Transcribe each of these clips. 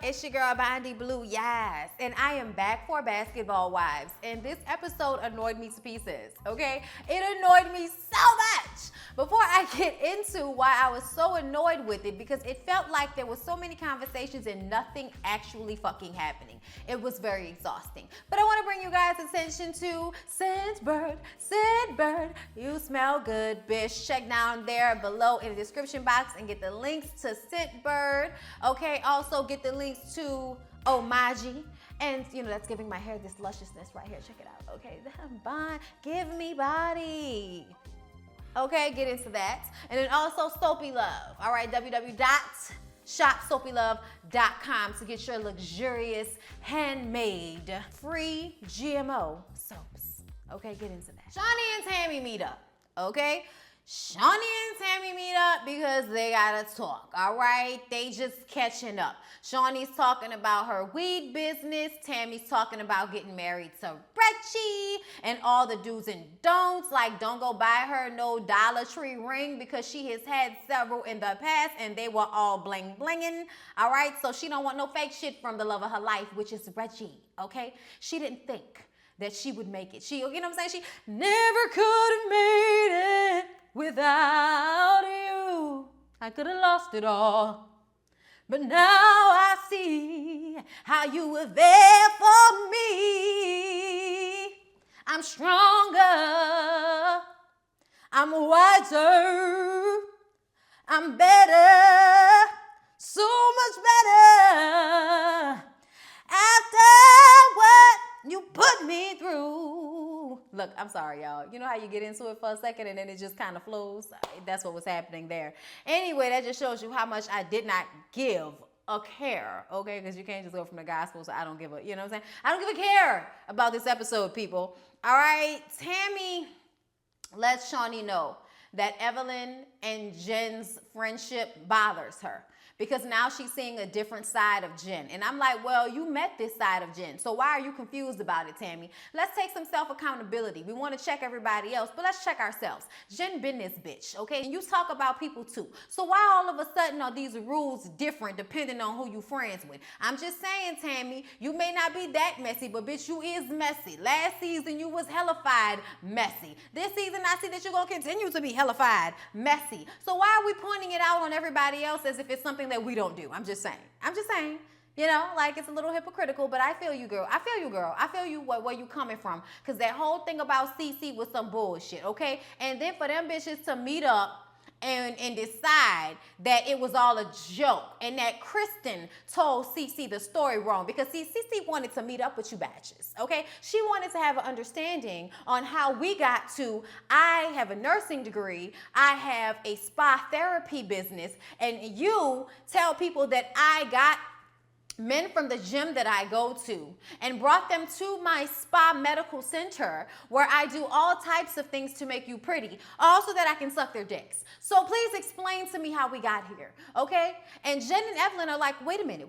It's your girl, Bondi Blue, yes. And I am back for Basketball Wives. And this episode annoyed me to pieces, okay? It annoyed me so much. Before I get into why I was so annoyed with it, because it felt like there was so many conversations and nothing actually fucking happening. It was very exhausting. But I want to bring you guys attention to Scent Bird, you smell good, bitch. Check down there below in the description box and get the links to Scent Bird. Okay, also get the links to Omaji. And, you know, that's giving my hair this lusciousness right here. Check it out, okay? Give me body. Okay, get into that. And then also Soapy Luv, all right? www.shopsoapyluv.com to get your luxurious, handmade, free GMO soaps. Okay, get into that. Shawnee and Tammy meet up, okay? Shawnee and Tammy meet up because they gotta talk, all right? They just catching up. Shawnee's talking about her weed business. Tammy's talking about getting married to Reggie and all the do's and don'ts, like don't go buy her no Dollar Tree ring because she has had several in the past and they were all bling blinging, all right? So she don't want no fake shit from the love of her life, which is Reggie, okay? She didn't think that she would make it. She, you know what I'm saying? She never could have made it without you. I could have lost it all. But now I see how you were there for me. I'm stronger. I'm wiser. I'm better. So much better. After what you put me through. Look, I'm sorry, y'all. You know how you get into it for a second and then it just kind of flows? That's what was happening there. Anyway, that just shows you how much I did not give a care, okay? Because you can't just go from the gospel, so I don't give a, you know what I'm saying? I don't give a care about this episode, people. All right? Tammy lets Shawnee know that Evelyn and Jen's friendship bothers her, because now she's seeing a different side of Jen. And I'm like, well, you met this side of Jen, so why are you confused about it, Tammy? Let's take some self-accountability. We want to check everybody else, but let's check ourselves. Jen been this bitch, okay? And you talk about people too. So why all of a sudden are these rules different depending on who you friends with? I'm just saying, Tammy, you may not be that messy, but bitch, you is messy. Last season, you was hellified messy. This season, I see that you're going to continue to be hellified messy. So why are we pointing it out on everybody else as if it's something that we don't do? I'm just saying, you know, like it's a little hypocritical, but I feel you, girl. I feel you where you coming from, because that whole thing about CC was some bullshit, okay? And then for them bitches to meet up and decide that it was all a joke and that Kristen told CC the story wrong, because see, CC wanted to meet up with you batches, okay? She wanted to have an understanding on how we got to, I have a nursing degree, I have a spa therapy business, and you tell people that I got men from the gym that I go to and brought them to my spa medical center where I do all types of things to make you pretty, also that I can suck their dicks. So please explain to me how we got here, okay? And Jen and Evelyn are like, wait a minute.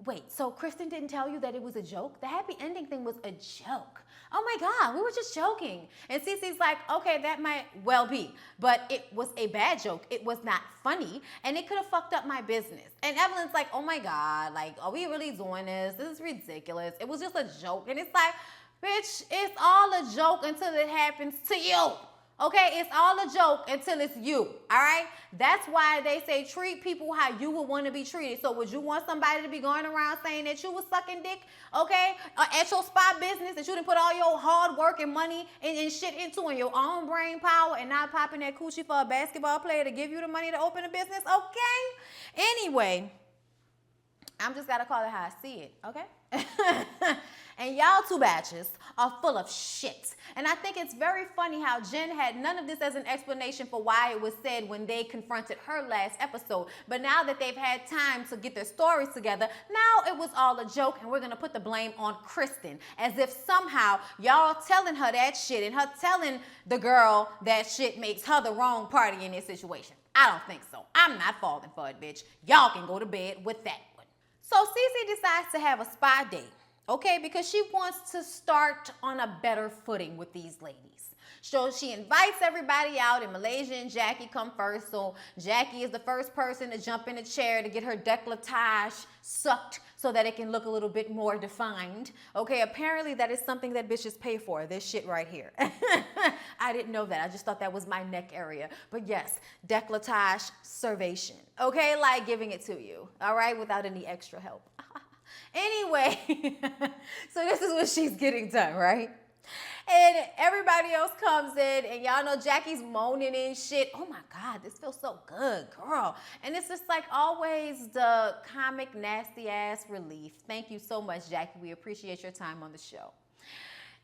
Wait, so Kristen didn't tell you that it was a joke? The happy ending thing was a joke. Oh my God, we were just joking. And Cece's like, okay, that might well be, but it was a bad joke. It was not funny, and it could have fucked up my business. And Evelyn's like, oh my God, like, are we really doing this? This is ridiculous. It was just a joke. And it's like, bitch, it's all a joke until it happens to you. Okay, it's all a joke until it's you, all right? That's why they say treat people how you would want to be treated. So would you want somebody to be going around saying that you was sucking dick, okay, at your spa business that you didn't put all your hard work and money and shit into and your own brain power and not popping that coochie for a basketball player to give you the money to open a business, okay? Anyway, I'm just got to call it how I see it, okay? And y'all two batches are full of shit. And I think it's very funny how Jen had none of this as an explanation for why it was said when they confronted her last episode. But now that they've had time to get their stories together, now it was all a joke and we're going to put the blame on Kristen. As if somehow y'all telling her that shit and her telling the girl that shit makes her the wrong party in this situation. I don't think so. I'm not falling for it, bitch. Y'all can go to bed with that one. So Cece decides to have a spa date. Okay, because she wants to start on a better footing with these ladies. So she invites everybody out, and Malaysia and Jackie come first. So Jackie is the first person to jump in a chair to get her décolletage sucked so that it can look a little bit more defined. Okay, apparently that is something that bitches pay for, this shit right here. I didn't know that. I just thought that was my neck area. But yes, décolletage servation. Okay, like giving it to you, all right, without any extra help. Anyway, so this is what she's getting done, right? And everybody else comes in, and y'all know Jackie's moaning and shit. Oh my God, this feels so good, girl. And it's just like always the comic nasty ass relief. Thank you so much, Jackie. We appreciate your time on the show.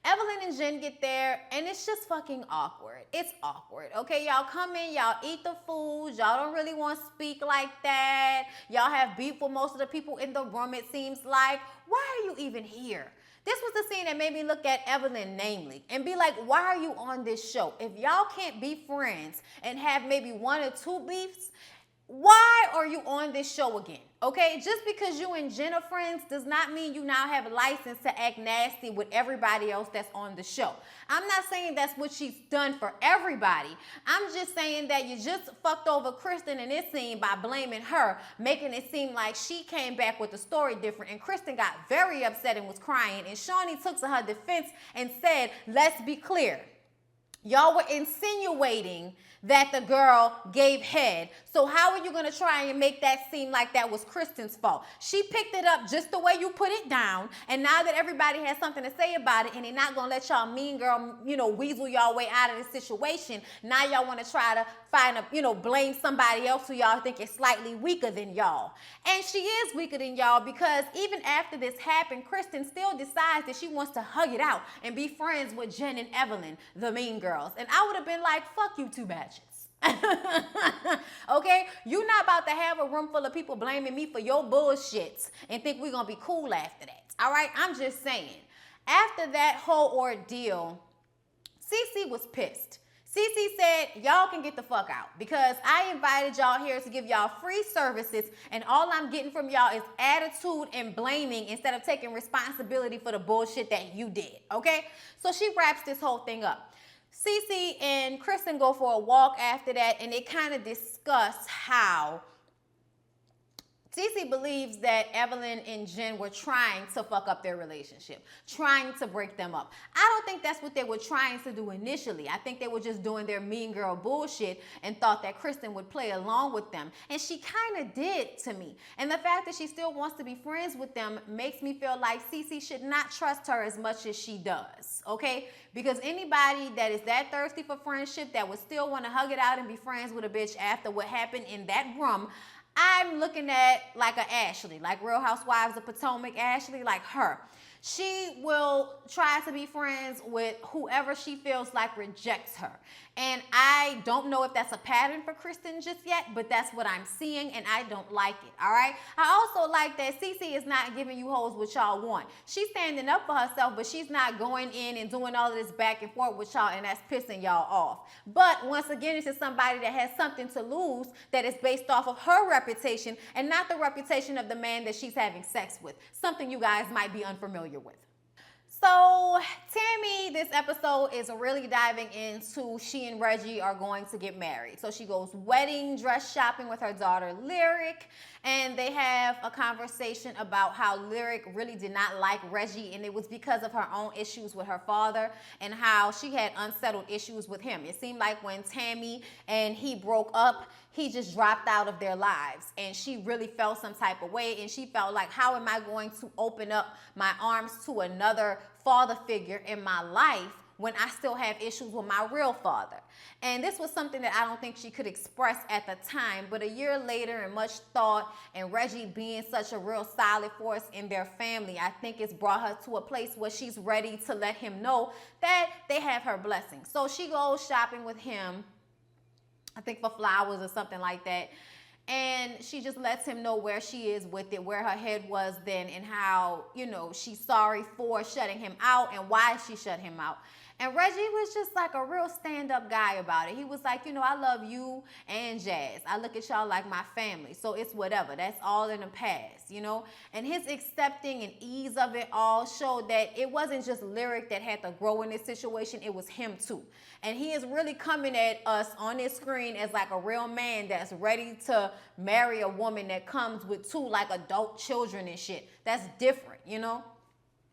Evelyn and Jen get there, and it's just fucking awkward. It's awkward, okay? Y'all come in, y'all eat the food. Y'all don't really want to speak like that. Y'all have beef with most of the people in the room, it seems like. Why are you even here? This was the scene that made me look at Evelyn namely and be like, why are you on this show? If y'all can't be friends and have maybe one or two beefs, why are you on this show again? Okay, just because you and Jen are friends does not mean you now have a license to act nasty with everybody else that's on the show. I'm not saying that's what she's done for everybody. I'm just saying that you just fucked over Kristen in this scene by blaming her, making it seem like she came back with the story different, and Kristen got very upset and was crying, and Shawnee took to her defense and said, let's be clear. Y'all were insinuating that the girl gave head. So how are you going to try and make that seem like that was Kristen's fault? She picked it up just the way you put it down. And now that everybody has something to say about it and they're not going to let y'all mean girl, weasel y'all way out of the situation, now y'all want to try to find blame somebody else who y'all think is slightly weaker than y'all. And she is weaker than y'all because even after this happened, Kristen still decides that she wants to hug it out and be friends with Jen and Evelyn, the mean girls. And I would have been like, fuck you two batches. Okay, you're not about to have a room full of people blaming me for your bullshits and think we're gonna be cool after that. All right, I'm just saying. After that whole ordeal, Cece was pissed. Cece said, y'all can get the fuck out because I invited y'all here to give y'all free services, and all I'm getting from y'all is attitude and blaming instead of taking responsibility for the bullshit that you did, okay? So she wraps this whole thing up. Cece and Kristen go for a walk after that, and they kind of discuss how Cece believes that Evelyn and Jen were trying to fuck up their relationship, trying to break them up. I don't think that's what they were trying to do initially. I think they were just doing their mean girl bullshit and thought that Kristen would play along with them. And she kind of did to me. And the fact that she still wants to be friends with them makes me feel like Cece should not trust her as much as she does, okay? Because anybody that is that thirsty for friendship that would still want to hug it out and be friends with a bitch after what happened in that room, I'm looking at like a Ashley, like Real Housewives of Potomac Ashley, like her. She will try to be friends with whoever she feels like rejects her. And I don't know if that's a pattern for Kristen just yet, but that's what I'm seeing, and I don't like it, all right? I also like that Cece is not giving you hoes what y'all want. She's standing up for herself, but she's not going in and doing all of this back and forth with y'all, and that's pissing y'all off. But once again, this is somebody that has something to lose that is based off of her reputation and not the reputation of the man that she's having sex with, something you guys might be unfamiliar with. So Tammy, this episode is really diving into she and Reggie are going to get married. So she goes wedding dress shopping with her daughter Lyric, and they have a conversation about how Lyric really did not like Reggie, and it was because of her own issues with her father and how she had unsettled issues with him. It seemed like when Tammy and he broke up, he just dropped out of their lives, and she really felt some type of way, and she felt like, how am I going to open up my arms to another father figure in my life when I still have issues with my real father? And this was something that I don't think she could express at the time, but a year later and much thought, and Reggie being such a real solid force in their family, I think it's brought her to a place where she's ready to let him know that they have her blessing. So she goes shopping with him, I think for flowers or something like that. And she just lets him know where she is with it, where her head was then, and how, she's sorry for shutting him out and why she shut him out. And Reggie was just like a real stand-up guy about it. He was like, you know, I love you and Jazz. I look at y'all like my family. So it's whatever. That's all in the past, you know? And his accepting and ease of it all showed that it wasn't just Lyric that had to grow in this situation. It was him too. And he is really coming at us on this screen as like a real man that's ready to marry a woman that comes with two like adult children and shit. That's different, you know?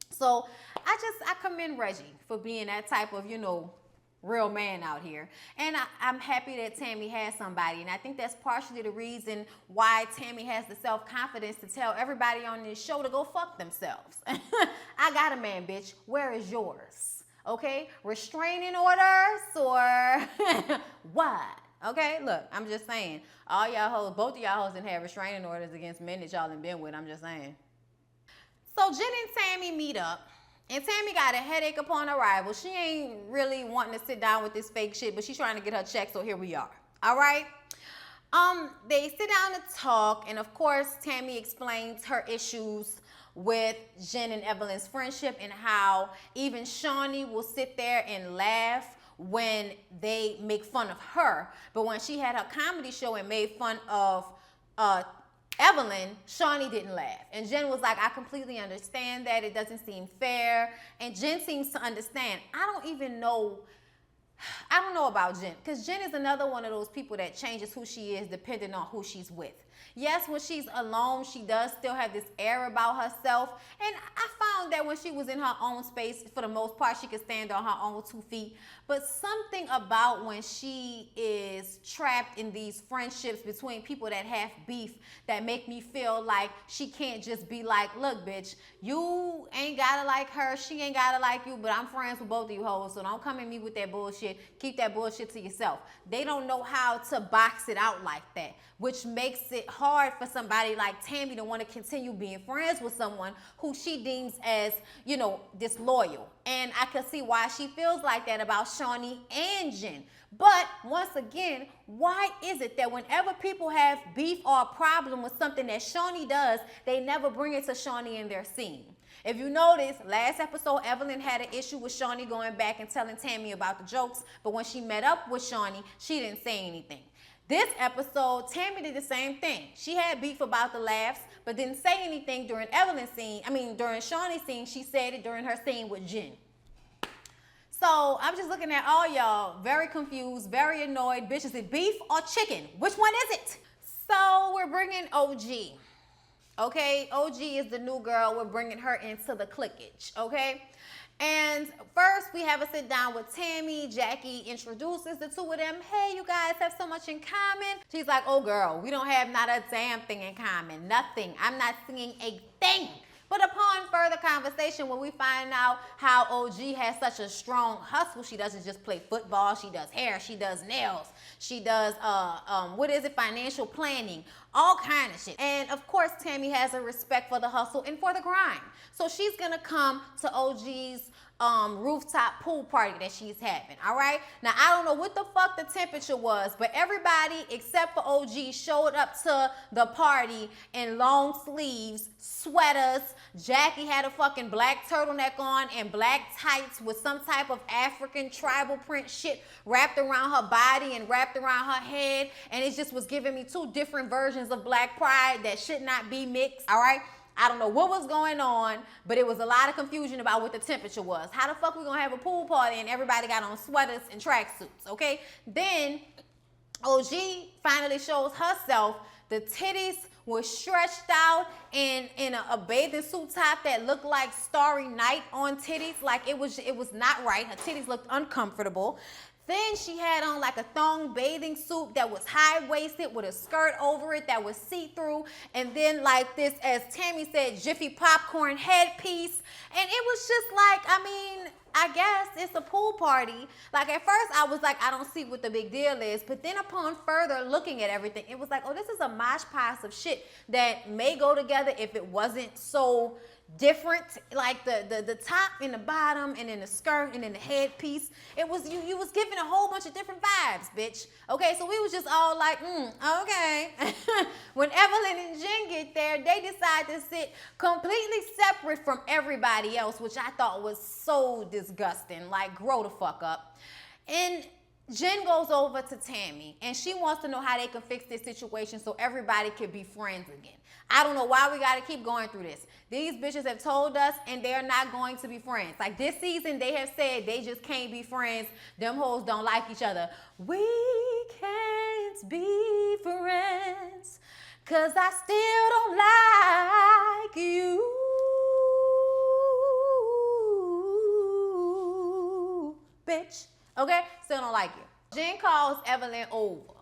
So I commend Reggie for being that type of, you know, real man out here. And I'm happy that Tammy has somebody. And I think that's partially the reason why Tammy has the self-confidence to tell everybody on this show to go fuck themselves. I got a man, bitch. Where is yours? Okay? Restraining orders or what? Okay? Look, I'm just saying. All y'all hoes, both of y'all hoes didn't have restraining orders against men that y'all done been with. I'm just saying. So Jen and Tammy meet up, and Tammy got a headache upon arrival. She ain't really wanting to sit down with this fake shit, but she's trying to get her check, so here we are. All right? They sit down to talk, and of course, Tammy explains her issues with Jen and Evelyn's friendship and how even Shawnee will sit there and laugh when they make fun of her. But when she had her comedy show and made fun of Evelyn, Shawnee didn't laugh. And Jen was like, I completely understand that. It doesn't seem fair. And Jen seems to understand. I don't know about Jen, because Jen is another one of those people that changes who she is depending on who she's with. Yes, when she's alone, she does still have this air about herself. And I found that when she was in her own space, for the most part, she could stand on her own 2 feet. But something about when she is trapped in these friendships between people that have beef that make me feel like she can't just be like, look, bitch, you ain't gotta like her, she ain't gotta like you, but I'm friends with both of you hoes, so don't come at me with that bullshit. Keep that bullshit to yourself. They don't know how to box it out like that, which makes it hard for somebody like Tammy to want to continue being friends with someone who she deems as, you know, disloyal. And I can see why she feels like that about Shawnee and Jen. But once again, why is it that whenever people have beef or a problem with something that Shawnee does, they never bring it to Shawnee in their scene? If you notice, last episode, Evelyn had an issue with Shawnee going back and telling Tammy about the jokes, but when she met up with Shawnee, she didn't say anything. This episode, Tammy did the same thing. She had beef about the laughs, but didn't say anything during during Shawnee's scene. She said it during her scene with Jen. So I'm just looking at all y'all very confused, very annoyed. Bitch, is it beef or chicken? Which one is it? So we're bringing OG. Okay, OG is the new girl. We're bringing her into the clickage, okay? And first, we have a sit down with Tammy. Jackie introduces the two of them. Hey, you guys have so much in common. She's like, oh, girl, we don't have not a damn thing in common. Nothing. I'm not seeing a thing. But upon further conversation, when we find out how OG has such a strong hustle, she doesn't just play football. She does hair. She does nails. She does, financial planning, all kind of shit. And of course, Tammy has a respect for the hustle and for the grind. So she's gonna come to OG's rooftop pool party that she's having, all right? Now, I don't know what the fuck the temperature was, but everybody except for OG showed up to the party in long sleeves, sweaters. Jackie had a fucking black turtleneck on and black tights with some type of African tribal print shit wrapped around her body and wrapped around her head, and it just was giving me two different versions of Black Pride that should not be mixed, all right? I don't know what was going on, but it was a lot of confusion about what the temperature was. How the fuck we gonna have a pool party and everybody got on sweaters and tracksuits, okay? Then OG finally shows herself. The titties were stretched out in a bathing suit top that looked like Starry Night on titties. Like it was not right. Her titties looked uncomfortable. Then she had on like a thong bathing suit that was high-waisted with a skirt over it that was see-through. And then like this, as Tammy said, Jiffy popcorn headpiece. And it was just like, I guess it's a pool party. Like at first I was like, I don't see what the big deal is. But then upon further looking at everything, it was like, oh, this is a mosh pile of shit that may go together if it wasn't so different, like the top and the bottom and then the skirt and then the headpiece. It was, you was giving a whole bunch of different vibes, bitch. Okay, so we was just all like, okay. When Evelyn and Jen get there, they decide to sit completely separate from everybody else, which I thought was so disgusting. Like, grow the fuck up. And Jen goes over to Tammy and she wants to know how they can fix this situation so everybody can be friends again. I don't know why we gotta keep going through this. These bitches have told us and they're not going to be friends. Like this season, they have said they just can't be friends. Them hoes don't like each other. We can't be friends, 'cause I still don't like you, bitch. Okay, still don't like you. Jen calls Evelyn over.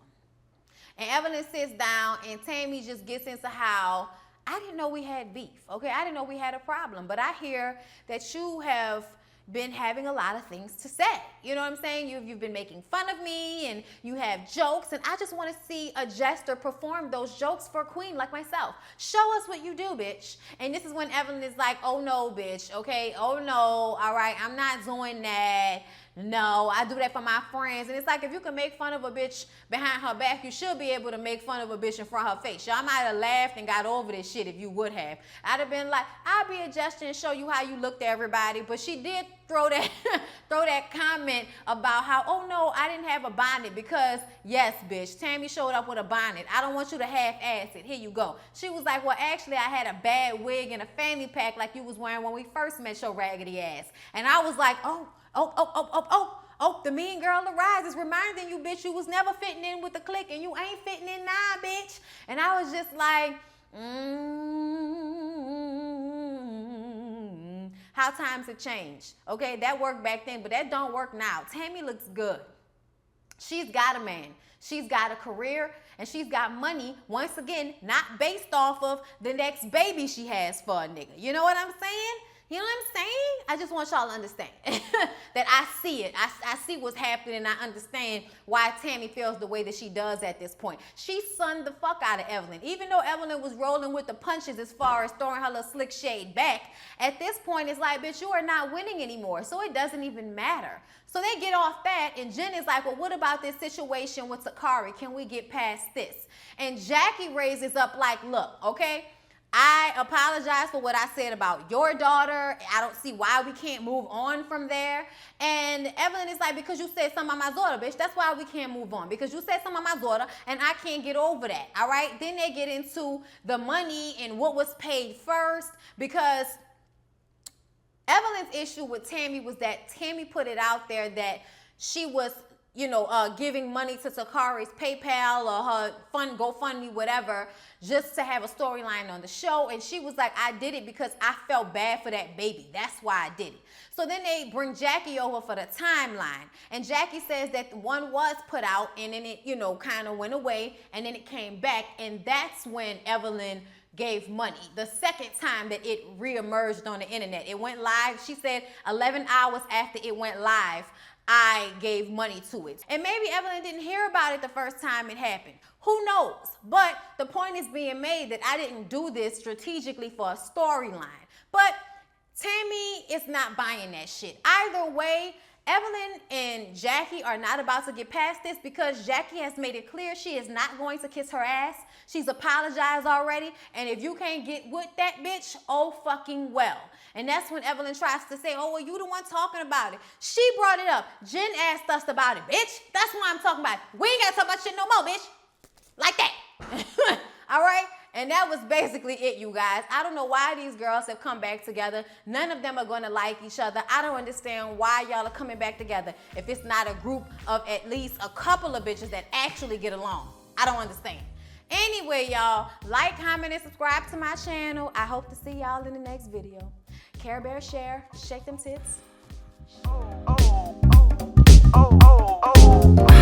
And Evelyn sits down and Tammy just gets into how, I didn't know we had beef, okay? I didn't know we had a problem, but I hear that you have been having a lot of things to say. You know what I'm saying? You've been making fun of me and you have jokes, and I just want to see a jester perform those jokes for a queen like myself. Show us what you do, bitch. And this is when Evelyn is like, oh no, bitch, okay? Oh no, all right, I'm not doing that. No, I do that for my friends. And it's like, if you can make fun of a bitch behind her back, you should be able to make fun of a bitch in front of her face. Y'all might have laughed and got over this shit if you would have. I'd have been like, I'll be a gesture and show you how you look to everybody. But she did throw that comment about how, oh no, I didn't have a bonnet, because yes, bitch, Tammy showed up with a bonnet. I don't want you to half-ass it. Here you go. She was like, well, actually, I had a bad wig and a fanny pack like you was wearing when we first met your raggedy ass. And I was like, oh, the mean girl arises, reminding you, bitch, you was never fitting in with the clique and you ain't fitting in now, bitch. And I was just like, how times have changed. Okay, that worked back then, but that don't work now. Tammy looks good. She's got a man. She's got a career and she's got money, once again, not based off of the next baby she has for a nigga. You know what I'm saying? You know what I'm saying? I just want y'all to understand that I see it. I see what's happening, and I understand why Tammy feels the way that she does at this point. She sunned the fuck out of Evelyn. Even though Evelyn was rolling with the punches as far as throwing her little slick shade back, at this point it's like, bitch, you are not winning anymore, so it doesn't even matter. So they get off that, and Jen is like, well, what about this situation with Sakari? Can we get past this? And Jackie raises up like, look, okay, I apologize for what I said about your daughter. I don't see why we can't move on from there. And Evelyn is like, because you said something about my daughter, bitch, that's why we can't move on. Because you said something about my daughter and I can't get over that, all right? Then they get into the money and what was paid first, because Evelyn's issue with Tammy was that Tammy put it out there that she was, you know, giving money to Sakari's PayPal or her GoFundMe, whatever, just to have a storyline on the show. And she was like, I did it because I felt bad for that baby. That's why I did it. So then they bring Jackie over for the timeline. And Jackie says that one was put out and then it, you know, kind of went away and then it came back. And that's when Evelyn gave money. The second time that it reemerged on the internet. It went live. She said 11 hours after it went live, I gave money to it. And maybe Evelyn didn't hear about it the first time it happened. Who knows? But the point is being made that I didn't do this strategically for a storyline. But Tammy is not buying that shit. Either way, Evelyn and Jackie are not about to get past this, because Jackie has made it clear she is not going to kiss her ass. She's apologized already. And if you can't get with that bitch, oh fucking well. And that's when Evelyn tries to say, oh, well, you the one talking about it. She brought it up. Jen asked us about it, bitch. That's why I'm talking about it. We ain't got to talk about shit no more, bitch. Like that. All right? And that was basically it, you guys. I don't know why these girls have come back together. None of them are going to like each other. I don't understand why y'all are coming back together if it's not a group of at least a couple of bitches that actually get along. I don't understand. Anyway, y'all, like, comment, and subscribe to my channel. I hope to see y'all in the next video. Care Bear, share, shake them tits. Oh, oh, oh, oh, oh, oh.